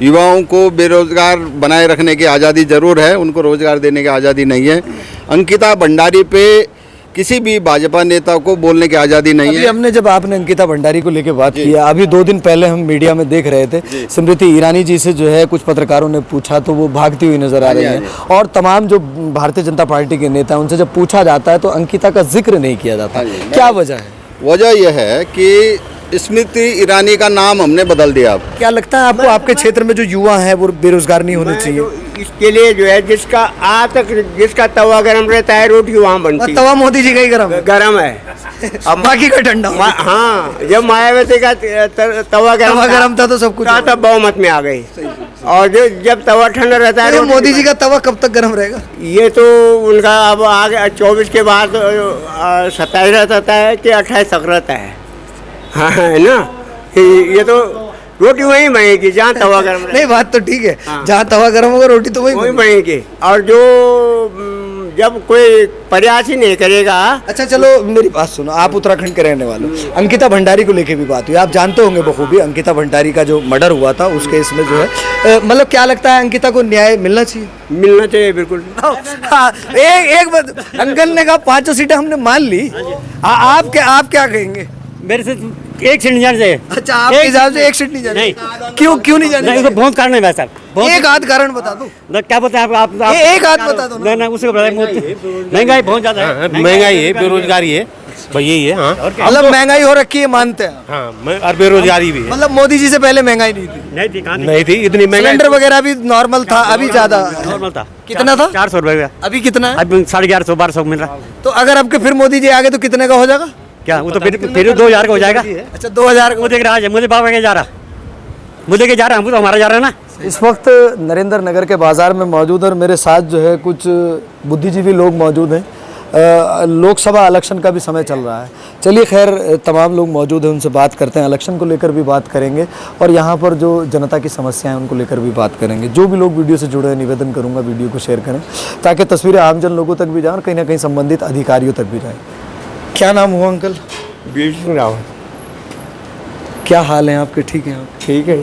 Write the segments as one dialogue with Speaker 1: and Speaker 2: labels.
Speaker 1: युवाओं को बेरोजगार बनाए रखने की आज़ादी ज़रूर है, उनको रोज़गार देने की आज़ादी नहीं है। अंकिता भंडारी पे किसी भी भाजपा नेता को बोलने की आज़ादी नहीं है।
Speaker 2: हमने जब आपने अंकिता भंडारी को लेकर बात किया, अभी 2 दिन पहले हम मीडिया में देख रहे थे, स्मृति ईरानी जी से जो है कुछ पत्रकारों ने पूछा तो वो भागती हुई नजर आ रही है, और तमाम जो भारतीय जनता पार्टी के नेता हैं उनसे जब पूछा जाता है तो अंकिता का जिक्र नहीं किया जाता। क्या वजह है?
Speaker 1: वजह यह है कि स्मृति ईरानी का नाम हमने बदल दिया। अब
Speaker 2: क्या लगता है आपको, आपके क्षेत्र में जो युवा हैं वो बेरोजगार नहीं होने चाहिए?
Speaker 3: इसके लिए जो है जिसका आज तक जिसका तवा गर्म रहता है रोटी वहाँ बनती है।
Speaker 2: तवा मोदी जी का ही गर्म
Speaker 3: है।
Speaker 2: अब बाकी का ठंडा।
Speaker 3: हाँ, जब मायावती का तवा गर्म
Speaker 2: था तो सब कुछ
Speaker 3: तब बहुमत में आ गई। और जो जब तवा ठंडा रहता है,
Speaker 2: मोदी जी का तवा कब तक गर्म रहेगा?
Speaker 3: ये तो उनका अब आगे 24 के बाद 27 रहता है कि 28 तक रहता है। हाँ, है ना, ये तो रोटी वहीं बनेगी जहाँ तवा गर्म
Speaker 2: नहीं, बात तो ठीक है। हाँ। जहाँ तवा गर्म होगा रोटी तो वहीं
Speaker 3: बनेगी। और जो जब कोई प्रयास ही नहीं करेगा।
Speaker 2: अच्छा चलो मेरी बात सुनो, आप उत्तराखंड के रहने वाले हो, अंकिता भंडारी को लेके भी बात हुई, आप जानते होंगे बखूबी अंकिता भंडारी का जो मर्डर हुआ था उस केस में जो है, मतलब क्या लगता है अंकिता को न्याय मिलना चाहिए?
Speaker 3: मिलना चाहिए, बिल्कुल।
Speaker 2: एक अंकल ने कहा 5 सीटें हमने मान ली, आप क्या कहेंगे?
Speaker 4: मेरे से एक सीट नहीं जाने चाहिए।
Speaker 2: अच्छा, आपके हिसाब से एक सीट नहीं जाने?
Speaker 4: नहीं।
Speaker 2: क्यों नहीं जाने?
Speaker 4: नहीं, बहुत कारण है भाई साहब।
Speaker 2: एक आध कारण बता दो।
Speaker 4: क्या बोलते हैं आप?
Speaker 2: एक आध बता दो।
Speaker 4: नहीं, उसे महंगाई बहुत ज्यादा है।
Speaker 5: महंगाई है, बेरोजगारी है, भाई यही है। हाँ,
Speaker 2: मतलब महंगाई हो रखी है, मानते हैं।
Speaker 5: हाँ, और बेरोजगारी भी है।
Speaker 2: मतलब मोदी जी से पहले महंगाई नहीं थी?
Speaker 5: नहीं थी इतनी महंगाई।
Speaker 2: सिलेंडर वगैरह भी नॉर्मल था, अभी ज्यादा
Speaker 4: नॉर्मल था।
Speaker 2: कितना था?
Speaker 4: 400 रुपए।
Speaker 2: अभी कितना है?
Speaker 4: अभी 1150 1200 मिल रहा।
Speaker 2: तो अगर आपके फिर मोदी जी आ गए तो कितने का हो जाएगा?
Speaker 4: क्या वो तो फिर 2000 का हो जाएगा।
Speaker 2: अच्छा, 2000
Speaker 4: मुझे मुझे बाबा के जा रहा, मुझे के जा रहा, हम तो हमारा जा रहा है ना।
Speaker 2: इस वक्त नरेंद्र नगर के बाजार में मौजूद और मेरे साथ जो है कुछ बुद्धिजीवी लोग मौजूद हैं। लोकसभा इलेक्शन का भी समय चल रहा है। चलिए खैर, तमाम लोग मौजूद हैं, उनसे बात करते हैं, इलेक्शन को लेकर भी बात करेंगे और यहाँ पर जो जनता की समस्याएं हैं उनको लेकर भी बात करेंगे। जो भी लोग वीडियो से जुड़े हैं, निवेदन करूँगा वीडियो को शेयर करें ताकि तस्वीरें आमजन लोगों तक भी जाएँ और कहीं ना कहीं संबंधित अधिकारियों तक भी जाएँ। क्या नाम हुआ अंकल?
Speaker 3: बीर सिंह रावत।
Speaker 2: क्या हाल है आपके? ठीक है आप?
Speaker 3: ठीक है,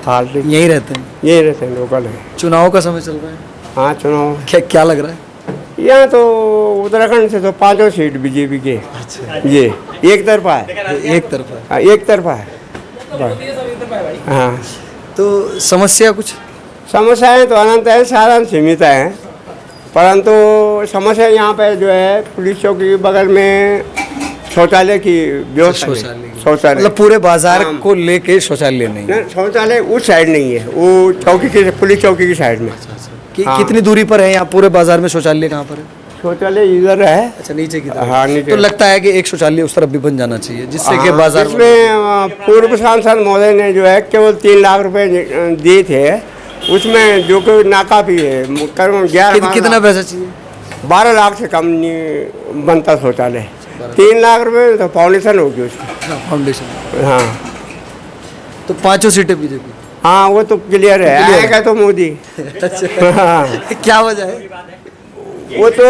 Speaker 3: हाल ठीक।
Speaker 2: यहीं रहते हैं?
Speaker 3: यही रहते हैं, लोकल है।
Speaker 2: चुनाव का समय चल रहा है?
Speaker 3: हाँ, चुनाव।
Speaker 2: क्या लग रहा है?
Speaker 3: यहाँ तो उत्तराखंड से तो 5 सीट बीजेपी के। अच्छा, ये एक तरफा है।
Speaker 2: एक तरफा?
Speaker 3: हाँ, एक तरफा है। हाँ,
Speaker 2: तो समस्या कुछ?
Speaker 3: समस्याएं तो अनंत है, साधारण सीमित है, परंतु समस्या यहाँ पे जो है पुलिस चौकी के बगल में शौचालय की व्यवस्था। शौचालय
Speaker 2: मतलब पूरे बाजार को लेके शौचालय नहीं है?
Speaker 3: शौचालय उस साइड नहीं है, वो चौकी की, पुलिस चौकी की साइड में।
Speaker 2: कितनी दूरी पर है यहाँ पूरे बाजार में शौचालय? कहाँ पर है
Speaker 3: शौचालय? इधर है।
Speaker 2: अच्छा, नीचे की तरफ?
Speaker 3: हाँ, नीचे।
Speaker 2: तो लगता है कि एक शौचालय उस तरफ भी बन जाना चाहिए जिससे कि बाजार
Speaker 3: में पूर्व सांसद महोदय ने जो है केवल 3 लाख रुपए दिए थे, उसमें जो कि नाकाफी है।
Speaker 2: कितना पैसा चाहिए?
Speaker 3: 12 लाख से कम नहीं बनता शौचालय। 3 लाख रुपए तो फाउंडेशन होगी उसकी।
Speaker 2: फाउंडेशन?
Speaker 3: हाँ।
Speaker 2: तो 5 सीटें बीजेपी?
Speaker 3: हाँ, वो तो क्लियर है, आएगा तो मोदी।
Speaker 2: अच्छा, क्या वजह है?
Speaker 3: वो तो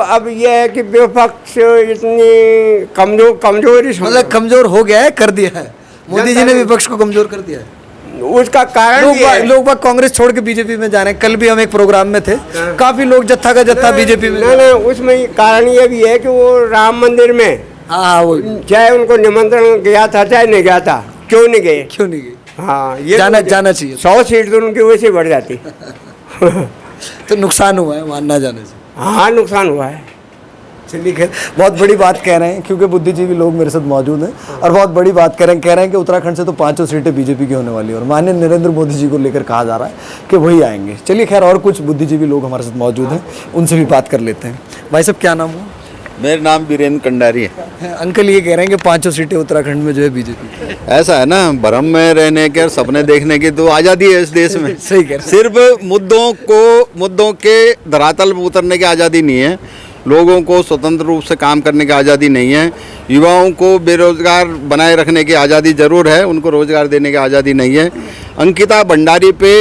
Speaker 3: अब ये है कि विपक्ष इतनी कमजोरी,
Speaker 2: मतलब कमजोर हो गया है, कर दिया है मोदी जी ने विपक्ष को कमजोर कर दिया है।
Speaker 3: उसका कारण
Speaker 2: लोग बाग कांग्रेस छोड़ के बीजेपी में जा रहे हैं। कल भी हम एक प्रोग्राम में थे, काफी लोग जत्था का जत्था बीजेपी में।
Speaker 3: नहीं, उसमें कारण ये भी है कि वो राम मंदिर में,
Speaker 2: हाँ, वो
Speaker 3: चाहे उनको निमंत्रण गया था चाहे नहीं गया था, क्यों नहीं गए? हाँ, ये
Speaker 2: जाना चाहिए।
Speaker 3: 100 सीट तो उनकी वैसे बढ़ जाती।
Speaker 2: तो नुकसान हुआ है वहाँ ना जाने से?
Speaker 3: हाँ, नुकसान हुआ है।
Speaker 2: चलिए खैर, बहुत बड़ी बात कह रहे हैं क्योंकि बुद्धिजीवी लोग मेरे साथ मौजूद हैं और बहुत बड़ी बात कह रहे हैं कि उत्तराखंड से तो 5 सीटें बीजेपी की होने वाली है और माननीय नरेंद्र मोदी जी को लेकर कहा जा रहा है कि वही आएंगे। चलिए खैर, और कुछ बुद्धिजीवी लोग हमारे साथ मौजूद हैं, उनसे भी बात कर लेते हैं। भाई साहब, क्या नाम हुआ?
Speaker 1: मेरा नाम वीरेंद्र कंडारी है।
Speaker 2: अंकल ये कह रहे हैं कि 5 सीटें उत्तराखंड में जो है बीजेपी।
Speaker 1: ऐसा है ना, भ्रम में रहने के और सपने देखने की तो आज़ादी है इस देश में।
Speaker 2: सही कह रहे हैं।
Speaker 1: सिर्फ मुद्दों के धरातल पर उतरने की आज़ादी नहीं है, लोगों को स्वतंत्र रूप से काम करने की आज़ादी नहीं है, युवाओं को बेरोजगार बनाए रखने की आज़ादी ज़रूर है, उनको रोज़गार देने की आज़ादी नहीं है। अंकिता भंडारी पे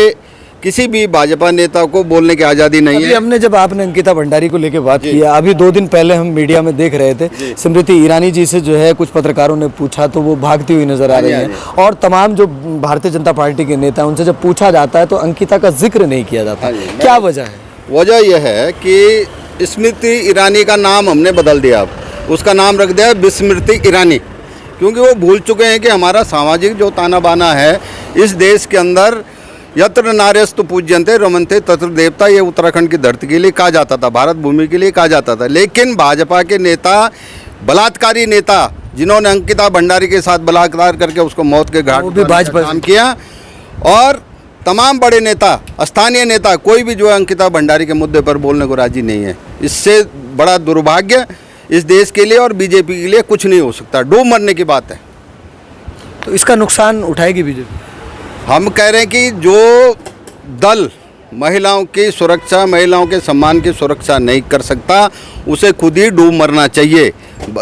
Speaker 1: किसी भी भाजपा नेता को बोलने की आज़ादी नहीं
Speaker 2: अभी
Speaker 1: है।
Speaker 2: हमने जब आपने अंकिता भंडारी को लेके बात की है, अभी 2 दिन पहले हम मीडिया में देख रहे थे, स्मृति ईरानी जी से जो है कुछ पत्रकारों ने पूछा तो वो भागती हुई नजर आ रही है, और तमाम जो भारतीय जनता पार्टी के नेता हैं उनसे जब पूछा जाता है तो अंकिता का जिक्र नहीं किया जाता। क्या वजह है?
Speaker 1: वजह यह है कि स्मृति ईरानी का नाम हमने बदल दिया, अब उसका नाम रख दिया विस्मृति ईरानी, क्योंकि वो भूल चुके हैं कि हमारा सामाजिक जो ताना बाना है इस देश के अंदर, यत्र नार्यस्तु पूज्यन्ते रमन्ते तत्र देवता, ये उत्तराखंड की धरती के लिए कहा जाता था, भारत भूमि के लिए कहा जाता था। लेकिन भाजपा के नेता, बलात्कारी नेता, जिन्होंने अंकिता भंडारी के साथ बलात्कार करके उसको मौत के घाट
Speaker 2: वो भी भाजपा
Speaker 1: काम किया, और तमाम बड़े नेता, स्थानीय नेता, कोई भी जो है अंकिता भंडारी के मुद्दे पर बोलने को राजी नहीं है। इससे बड़ा दुर्भाग्य इस देश के लिए और बीजेपी के लिए कुछ नहीं हो सकता, डूब मरने की बात है।
Speaker 2: तो इसका नुकसान उठाएगी बीजेपी?
Speaker 1: हम कह रहे हैं कि जो दल महिलाओं की सुरक्षा, महिलाओं के सम्मान की सुरक्षा नहीं कर सकता, उसे खुद ही डूब मरना चाहिए।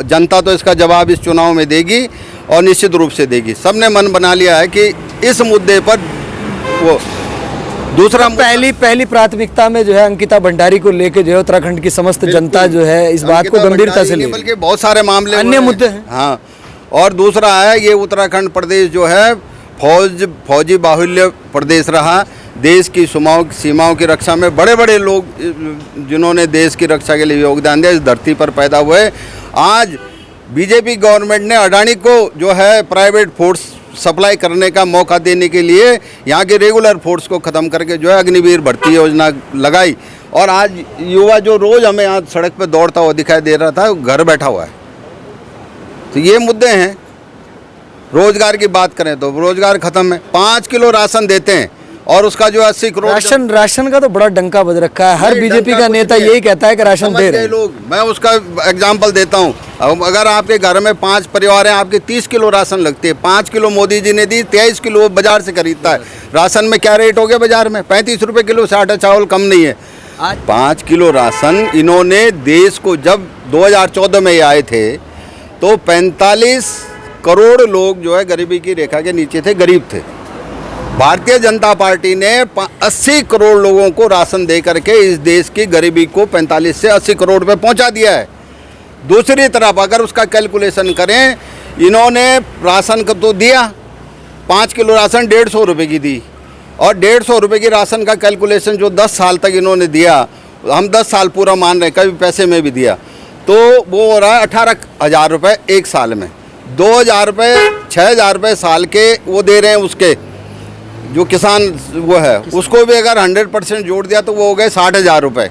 Speaker 1: जनता तो इसका जवाब इस चुनाव में देगी और निश्चित रूप से देगी। सबने मन बना लिया है कि इस मुद्दे पर वो दूसरा
Speaker 2: पहली प्राथमिकता में जो है अंकिता भंडारी को लेके जो है उत्तराखंड की समस्त जनता जो है इस बात को गंभीरता से ले,
Speaker 1: बल्कि बहुत सारे मामले
Speaker 2: अन्य मुद्दे हैं।
Speaker 1: हाँ, और दूसरा है ये उत्तराखंड प्रदेश जो है फौजी बाहुल्य प्रदेश रहा। देश की सीमाओं की रक्षा में बड़े बड़े लोग जिन्होंने देश की रक्षा के लिए योगदान दिया इस धरती पर पैदा हुए। आज बीजेपी गवर्नमेंट ने अडानी को जो है प्राइवेट फोर्स सप्लाई करने का मौका देने के लिए यहाँ के रेगुलर फोर्स को ख़त्म करके जो है अग्निवीर भर्ती योजना लगाई, और आज युवा जो रोज़ हमें यहाँ सड़क पर दौड़ता हुआ दिखाई दे रहा था वो घर बैठा हुआ है। तो ये मुद्दे हैं। रोजगार की बात करें तो रोजगार खत्म है। 5 किलो राशन देते हैं और उसका जो 80 करोड़
Speaker 2: राशन का तो बड़ा डंका बज रखा है। हर बीजेपी का नेता यही कहता है कि राशन दे रहे हैं
Speaker 1: लोग। मैं उसका एग्जांपल देता हूं। अगर आपके घर में 5 परिवार हैं, आपके 30 किलो राशन लगती है। 5 किलो मोदी जी ने दी, 23 किलो बाजार से खरीदता है। राशन में क्या रेट हो गया बाजार में? 35 रुपये किलो से आटा चावल कम नहीं है। 5 किलो राशन इन्होंने देश को, जब 2014 में ये आए थे तो 45 करोड़ लोग जो है गरीबी की रेखा के नीचे थे, गरीब थे। भारतीय जनता पार्टी ने 80 करोड़ लोगों को राशन दे करके इस देश की गरीबी को 45 से 80 करोड़ पे पहुंचा दिया है। दूसरी तरफ अगर उसका कैलकुलेशन करें, इन्होंने राशन को तो दिया, 5 किलो राशन 150 रुपये की दी, और 150 रुपये की राशन का कैलकुलेशन जो 10 साल तक इन्होंने दिया, हम 10 साल पूरा मान रहे हैं, कभी पैसे में भी दिया, तो वो हो रहा है 18,000 रुपये एक साल में। 2,000 रुपये 6,000 रुपये साल के वो दे रहे हैं उसके जो किसान वो है, उसको भी अगर 100% जोड़ दिया तो वो हो गए 60,000 रुपये।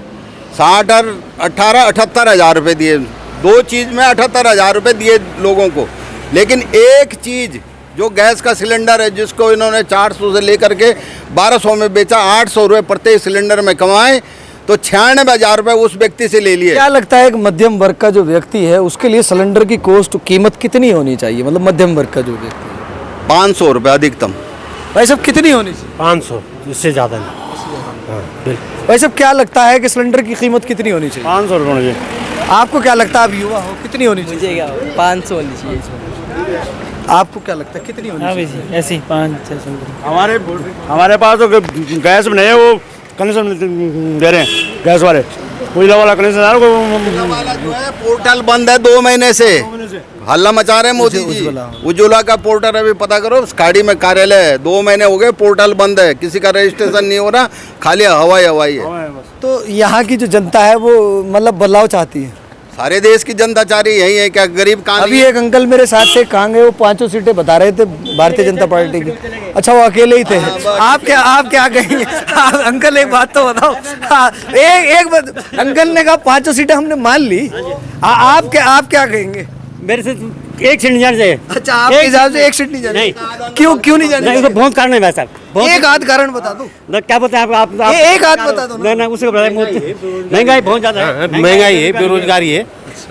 Speaker 1: 60 और 18 78,000 रुपये दिए। 2 चीज़ में 78,000 रुपये दिए लोगों को। लेकिन एक चीज़ जो गैस का सिलेंडर है, जिसको इन्होंने 400 से लेकर के 1200 में बेचा, 800 रुपये प्रत्येक सिलेंडर में कमाए, तो 96,000 रुपये उस व्यक्ति से ले लिए।
Speaker 2: क्या लगता है एक मध्यम वर्ग का जो व्यक्ति है उसके लिए सिलेंडर की कीमत कितनी होनी चाहिए? मतलब मध्यम वर्ग का जो व्यक्ति है
Speaker 1: 500 रुपये अधिकतम।
Speaker 2: भाई साहब कितनी होनी चाहिए?
Speaker 5: 500, इससे ज़्यादा नहीं।
Speaker 2: भाई साहब क्या लगता है कि सिलेंडर की कीमत कितनी होनी चाहिए?
Speaker 5: 500 रुपये होनी चाहिए।
Speaker 2: आपको क्या लगता है, आप युवा हो, कितनी होनी चाहिए?
Speaker 6: मुझे क्या 500 होनी चाहिए।
Speaker 2: आपको क्या लगता है कितनी होनी चाहिए?
Speaker 6: ऐसे ही 500-600।
Speaker 5: हमारे पास तो गैस में नहीं है, वो कनेक्शन दे रहे हैं गैस वाले, उजला वाला कनेक्शन
Speaker 1: वाला जो है पोर्टल बंद है 2 महीने से। हल्ला मचा रहे हैं मोदी जी। उज्ज्वला का पोर्टल अभी पता करो, खाड़ी में कार्यालय है, 2 महीने हो गए, पोर्टल बंद है, किसी का रजिस्ट्रेशन नहीं हो रहा, खाली हवाई है।
Speaker 2: तो यहाँ की जो जनता है वो मतलब बदलाव चाहती है।
Speaker 1: सारे देश की जनता चाह रही यही है, क्या गरीब कहाँ?
Speaker 2: अभी एक अंकल मेरे साथ थे, कहाँ गए वो? 5 सीटें बता रहे थे भारतीय जनता पार्टी की। अच्छा, वो अकेले ही थे। आप क्या कहेंगे? अंकल एक बात तो बताओ। एक बात, अंकल ने कहा 5 सीटें हमने मान ली, आप क्या कहेंगे?
Speaker 4: मेरे से एक सीट नहीं जाना चाहिए।
Speaker 2: अच्छा, आपके हिसाब से एक सीट नहीं जानी?
Speaker 4: नहीं।
Speaker 2: क्यों नहीं जानी?
Speaker 4: नहीं, बहुत कारण है भाई साहब।
Speaker 2: एक आध कारण बता दो।
Speaker 4: क्या बोलते हैं आप?
Speaker 2: एक आध बता दो।
Speaker 4: नहीं, उसको महंगाई बहुत ज्यादा है।
Speaker 5: महंगाई है, बेरोजगारी है,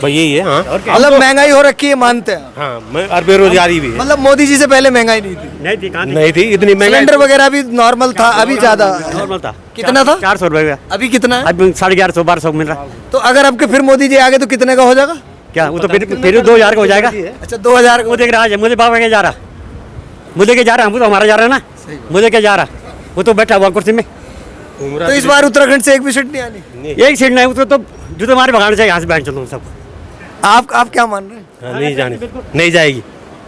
Speaker 5: भाई यही है। हाँ,
Speaker 2: मतलब महंगाई हो रखी है, मानते हैं।
Speaker 5: हाँ, और बेरोजगारी भी है।
Speaker 2: मतलब मोदी जी से पहले महंगाई नहीं थी?
Speaker 5: नहीं थी इतनी महंगाई।
Speaker 2: सिलेंडर वगैरह भी नॉर्मल था, अभी ज्यादा
Speaker 4: नॉर्मल था।
Speaker 2: कितना था?
Speaker 4: 400 रुपये।
Speaker 2: अभी कितना है?
Speaker 4: अभी 1150-1200 मिल रहा।
Speaker 2: तो अगर आपके फिर मोदी जी आगे तो कितने का हो जाएगा?
Speaker 4: क्या वो तो फिर 2,000 का हो जाएगा।
Speaker 2: अच्छा, 2,000
Speaker 4: वो देख रहा है, मुझे बाबा के जा रहा, मुझे के जा रहा, हम तो हमारा जा रहा है ना, मुझे के जा रहा, वो तो बैठा हुआ कुर्सी में।
Speaker 2: तो इस बार उत्तराखंड से एक भी सीट नहीं आनी।
Speaker 4: एक सीट नहीं तो जूते मारे भगाना चाहिए यहाँ से बैठ चलो सब।
Speaker 2: आप क्या मान रहे हैं?
Speaker 5: नहीं जाने, नहीं जाएगी।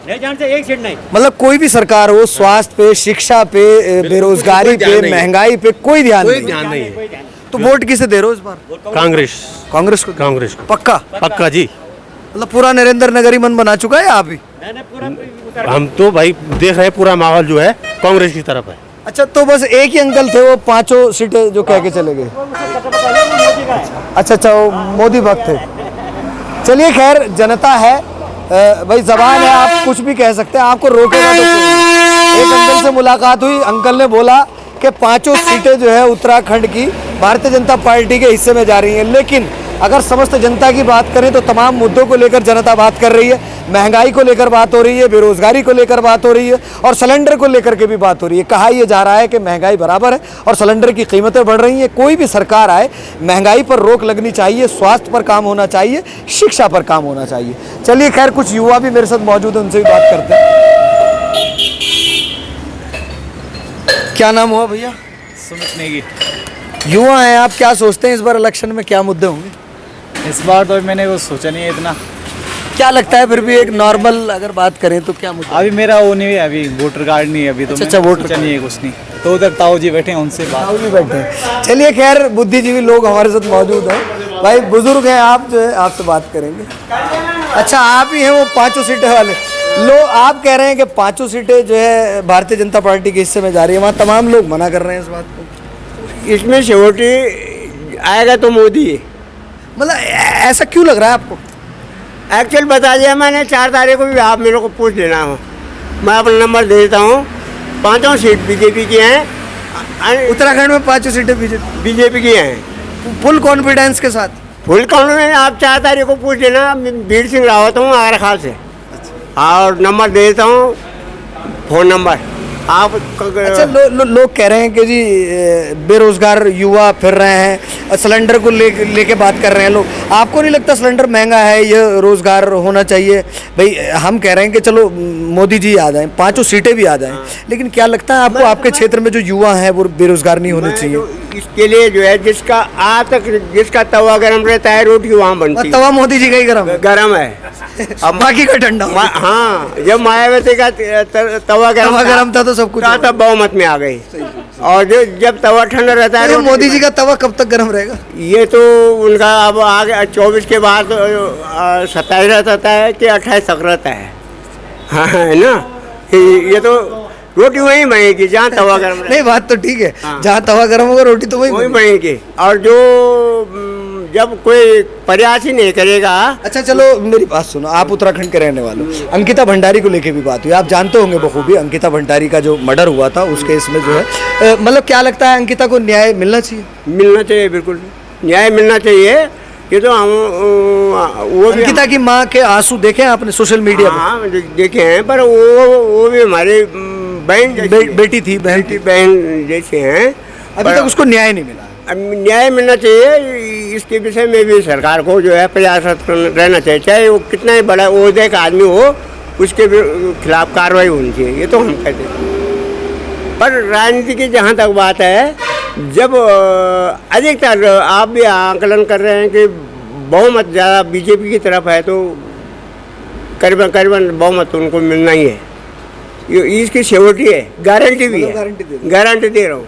Speaker 4: नहीं जान से एक सीट नहीं।
Speaker 2: मतलब कोई भी सरकार हो, स्वास्थ्य पे, शिक्षा पे, बेरोजगारी पे, महंगाई पे कोई ध्यान नहीं।
Speaker 5: ध्यान नहीं है।
Speaker 2: तो वोट किसे दे रहे हो इस बार?
Speaker 5: कांग्रेस,
Speaker 2: कांग्रेस को।
Speaker 5: कांग्रेस को
Speaker 2: पक्का?
Speaker 5: पक्का जी।
Speaker 2: मतलब पूरा नरेंद्र नगर ही मन बना चुका है आप ही?
Speaker 5: हम तो भाई देख रहे हैं पूरा माहौल जो है कांग्रेस की तरफ है।
Speaker 2: अच्छा, तो बस एक ही अंकल थे, वो पांचों सीटें जो कह के चले गए। अच्छा, वो मोदी भक्त थे। चलिए खैर, जनता है भाई, जबान है, आप कुछ भी कह सकते हैं, आपको रोकेगा तो कोई। एक अंकल से मुलाकात हुई, अंकल ने बोला कि पांचों सीटें जो है उत्तराखंड की भारतीय जनता पार्टी के हिस्से में जा रही हैं। लेकिन अगर समस्त जनता की बात करें तो तमाम मुद्दों को लेकर जनता बात कर रही है। महंगाई को लेकर बात हो रही है, बेरोजगारी को लेकर बात हो रही है, और सिलेंडर को लेकर के भी बात हो रही है। कहा यह जा रहा है कि महंगाई बराबर है और सिलेंडर की कीमतें बढ़ रही हैं। कोई भी सरकार आए, महंगाई पर रोक लगनी चाहिए, स्वास्थ्य पर काम होना चाहिए, शिक्षा पर काम होना चाहिए। चलिए खैर, कुछ युवा भी मेरे साथ मौजूद है, उनसे भी बात करते हैं। क्या नाम हुआ भैया?
Speaker 6: सुमित नेगी।
Speaker 2: युवा हैं आप, क्या सोचते हैं इस बार इलेक्शन में क्या मुद्दे होंगे?
Speaker 6: इस बार तो मैंने कुछ सोचा नहीं है इतना।
Speaker 2: क्या लगता है फिर भी एक नॉर्मल अगर बात करें तो क्या मुद्दा?
Speaker 6: अभी मेरा वो नहीं है, अभी वोटर कार्ड नहीं है अभी तो।
Speaker 2: अच्छा, वोटर
Speaker 6: सोचा नहीं है कुछ नहीं। तो उधर ताऊ जी बैठे हैं, उनसे बात।
Speaker 2: भी बैठे हैं। चलिए खैर, बुद्धिजीवी लोग हमारे साथ मौजूद हैं। भाई बुजुर्ग हैं आप, जो है आपसे बात करेंगे। अच्छा, आप ही हैं वो पांचों सीटें वाले लोग। आप कह रहे हैं कि पांचों सीटें जो है भारतीय जनता पार्टी के हिस्से में जा रही है, वहाँ तमाम लोग मना कर रहे हैं इस बात को।
Speaker 3: इसमें सिक्योरिटी आएगा तो मोदी है।
Speaker 2: मतलब ऐसा क्यों लग रहा है आपको?
Speaker 3: एक्चुअल बता दिया मैंने, 4 तारीख को भी आप मेरे को पूछ लेना हो, मैं अपना नंबर दे देता हूँ। पांचों सीट बीजेपी की हैं।
Speaker 2: उत्तराखंड में पांचों सीटें
Speaker 3: बीजेपी की हैं,
Speaker 2: फुल कॉन्फिडेंस के साथ।
Speaker 3: Full confidence. आप 4 तारीख को पूछ लेना। मैं वीर सिंह रावत हूँ आगरा खाल से। और नंबर दे देता हूँ, फ़ोन नंबर आप।
Speaker 2: अच्छा, लोग कह रहे हैं कि जी बेरोजगार युवा फिर रहे हैं, सिलेंडर को लेके बात कर रहे हैं लोग। आपको नहीं लगता सिलेंडर महंगा है, ये रोजगार होना चाहिए? भाई हम कह रहे हैं कि चलो मोदी जी आ जाएं, पांचों सीटें भी आ जाएं, लेकिन क्या लगता है आपको आपके क्षेत्र में जो युवा हैं वो बेरोजगार नहीं होने चाहिए?
Speaker 3: इसके लिए जो है जिसका आज तक जिसका तवा गर्म रहता है, रोटी वहाँ बनती है।
Speaker 2: तवा मोदी जी का ही गर्म
Speaker 3: है,
Speaker 2: अब बाकी का ठंडा।
Speaker 3: हाँ, जब मायावती का तवा गर्म
Speaker 2: था तो सब कुछ
Speaker 3: तब बहुमत में आ गई। और जब तवा ठंडा रहता है,
Speaker 2: मोदी जी का तवा कब तक गर्म रहेगा?
Speaker 3: ये तो उनका अब आगे 24 के बाद 27 रहता है कि 28 तक रहता है। हाँ, है ना। ये तो रोटी वहीं बनेगी जहाँ तवा गर्म।
Speaker 2: नहीं, बात तो ठीक है। हाँ। जहाँ तवा गर्म होगा रोटी तो वहीं
Speaker 3: बनेगी। और जो जब कोई प्रयास ही नहीं करेगा।
Speaker 2: अच्छा चलो, मेरी बात सुनो, आप उत्तराखंड के रहने वाले हो। अंकिता भंडारी को लेके भी बात हुई, आप जानते होंगे बखूबी अंकिता भंडारी का जो मर्डर हुआ था उस केस में जो है, मतलब क्या लगता है अंकिता को न्याय मिलना चाहिए?
Speaker 3: मिलना चाहिए, बिल्कुल न्याय मिलना चाहिए। ये तो हम वो
Speaker 2: अंकिता की माँ के आंसू देखे आपने सोशल मीडिया पर?
Speaker 3: हाँ, देखे हैं, पर वो भी हमारी बहन
Speaker 2: बेटी थी,
Speaker 3: बहन जैसे हैं।
Speaker 2: अभी तक उसको न्याय नहीं मिला।
Speaker 3: न्याय मिलना चाहिए। इसके विषय में भी सरकार को जो है प्रयासरत रहना चाहिए, चाहे वो कितना ही बड़ा ओहदे का आदमी हो, उसके खिलाफ कार्रवाई होनी चाहिए। ये तो हम कहते हैं। पर राजनीति की जहाँ तक बात है, जब अधिकतर आप भी आकलन कर रहे हैं कि बहुमत ज़्यादा बीजेपी की तरफ है, तो करीबन बहुमत उनको मिलना ही है। ये इसकी सिक्योरिटी है, गारंटी भी है, गारंटी दे रहा हूँ।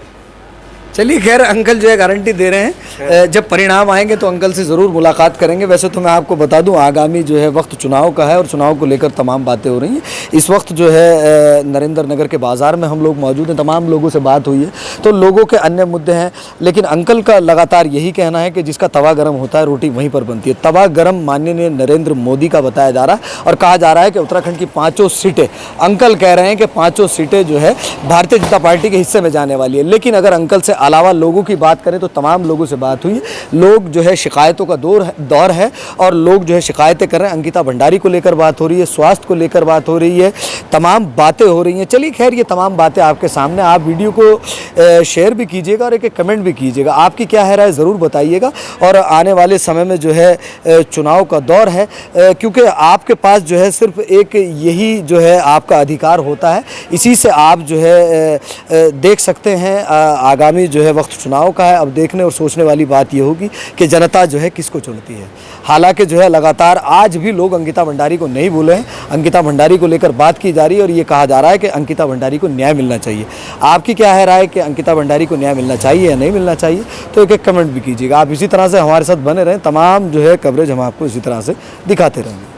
Speaker 2: चलिए खैर, अंकल जो है गारंटी दे रहे हैं। जब परिणाम आएंगे तो अंकल से ज़रूर मुलाकात करेंगे। वैसे तो मैं आपको बता दूं, आगामी जो है वक्त चुनाव का है और चुनाव को लेकर तमाम बातें हो रही हैं। इस वक्त जो है नरेंद्र नगर के बाज़ार में हम लोग मौजूद हैं, तमाम लोगों से बात हुई है, तो लोगों के अन्य मुद्दे हैं। लेकिन अंकल का लगातार यही कहना है कि जिसका तवा गर्म होता है रोटी वहीं पर बनती है। तवा गर्म माननीय नरेंद्र मोदी का बताया जा रहा है और कहा जा रहा है कि उत्तराखंड की पाँचों सीटें, अंकल कह रहे हैं कि पाँचों सीटें जो है भारतीय जनता पार्टी के हिस्से में जाने वाली है। लेकिन अगर अंकल से अलावा लोगों की बात करें तो तमाम लोगों से बात हुई, लोग जो है शिकायतों का दौर है और लोग जो है शिकायतें कर रहे हैं। अंकिता भंडारी को लेकर बात हो रही है, स्वास्थ्य को लेकर बात हो रही है, तमाम बातें हो रही हैं। चलिए खैर, ये तमाम बातें आपके सामने, आप वीडियो को शेयर भी कीजिएगा और एक कमेंट भी कीजिएगा। आपकी क्या है राय ज़रूर बताइएगा। और आने वाले समय में जो है चुनाव का दौर है, क्योंकि आपके पास जो है सिर्फ एक यही जो है आपका अधिकार होता है। इसी से आप जो है देख सकते हैं आगामी जो है वक्त चुनाव का है। अब देखने और सोचने वाली बात ये होगी कि जनता जो है किसको चुनती है। हालांकि जो है लगातार आज भी लोग अंकिता भंडारी को नहीं भूले हैं। अंकिता भंडारी को लेकर बात की जा रही है और ये कहा जा रहा है कि अंकिता भंडारी को न्याय मिलना चाहिए। आपकी क्या है राय कि अंकिता भंडारी को न्याय मिलना चाहिए या नहीं मिलना चाहिए? तो एक कमेंट भी कीजिएगा। आप इसी तरह से हमारे साथ बने रहें, तमाम जो है कवरेज हम आपको इसी तरह से दिखाते रहेंगे।